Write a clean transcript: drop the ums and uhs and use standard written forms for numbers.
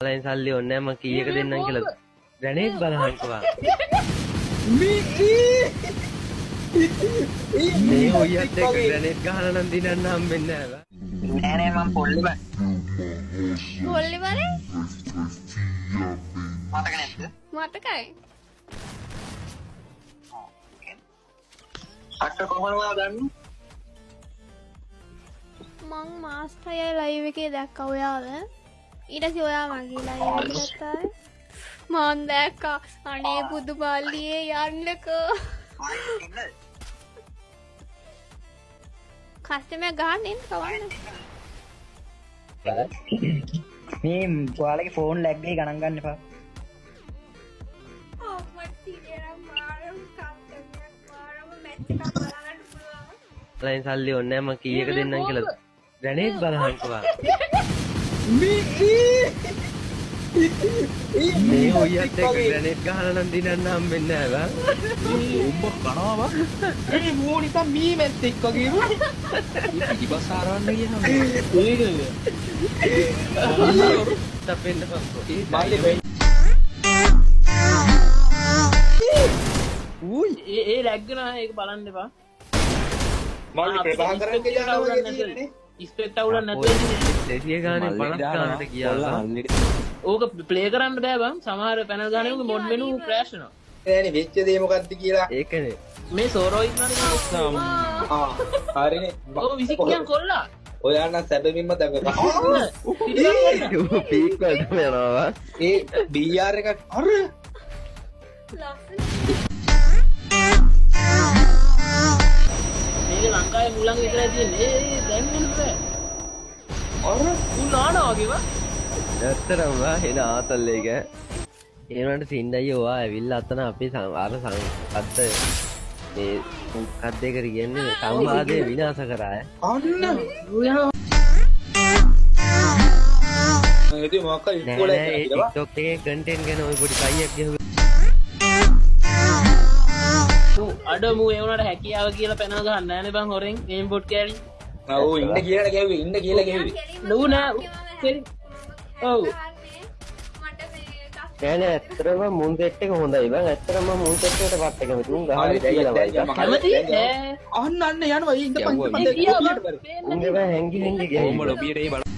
Lain salli onne mම කීයක දෙන්නම් කියලා ග්‍රැනේඩ් බලහන්කවා මේ හොයියත් එක්ක ග්‍රැනේඩ් ගහලා නම් දිනන්න හම්බෙන්නේ නැහැ නෑ නෑ මම පොල්ලි බං පොල්ලි වලේ මතක නැද්ද මතකයි අක්ක කොහොමද ගන්නේ මං මාස්ටර්ය ලයිව් එකේ දැක්කා ඔයාව ඊට පස්සේ ඔයා මගේ ලයිව් එකට ගත්තා මං දැක්කා අනේ බුදු බල්ලියේ යන්නකෝ කස්ටමර් ගහන්න එන්න කවන්න මේ ඔයාලගේ ෆෝන් ලැග් එකේ ගණන් ගන්න එපා Lain salli onne mම කීයක දෙන්නම් කියලා ග්‍රැනේඩ් බලහන්කවා මේ හොයියත් එක්ක ග්‍රැනේඩ් ගහලා නම් දිනන්න හම්බෙන්නේ නැහැ උඹ කනවා මේ මූණිත මීමෙත් එක්ක වගේම ඉති බස් ආරවන්න කියනවා ඒකද තපෙන්න පස්සෝ බාලේ උයි ඒ ලැග්ගනා ඒක බලන්න එපා මල්ලි ප්‍රභාකරන් කියනවා කියන්නේ ඉස්පෙක්ට් අවුලක් නැතුව දෙසිය ගානේ 50 ගානට ගියා ඕක ප්ලේ කරන්න බෑ බං සමහර පැනල් ගානේ උගේ මොඩ් මෙනු ක්‍රෑෂ් වෙනවා නෑනේ වෙච්ච දේ මොකක්ද කියලා ඒකනේ මේ සෝරෝ ඉන්නවනේ හරිනේ ඔය විසිකියන් කොල්ලා ඔයා නම් සැබවින්ම දැකලා පීක් වලට යනවා ඒ BR එක අර මේක ලංකාවේ මුලන් විතරයි තියෙන්නේ ඒ දැන් නෙමෙයි අර උනානා වගේම ඇත්තටම එන ආතල් එක ඒ වුණාට සින්දයි ඔයා ඇවිල්ලා අතන අපි අර සංකද්ද මේ මොකක්ද ඒකට කියන්නේ සංවාදය විනාශ කරා අන්න ඒදී මොකක් ඉස්කෝලේ කියලා TikTok එකේ කන්ටෙන්ට් ගැන ඔය පොඩි කයියක් ගහුවා අඩ මූ ඒ වුණාට හැකියාව කියලා පැනල ගහන්න නෑනේ බං හොරෙන් ගේම් බොට් කෑලි ඔව් ඉන්න කියලා කිව්වේ ඉන්න කියලා කිව්වේ නෝ නෑ ඔව් නෑ ඇත්තටම මුන් සෙට් එක හොඳයි බං ඇත්තටම මුන් සෙට් එකට වත් එක මුතුන් ගහලා දැයිලා වයි කැමති අන්න යනවා ඉඳපන් උන්ගේ උන්ගේ හැංගි හැංගි ගියා කොහොම ලොබියට ඒ බල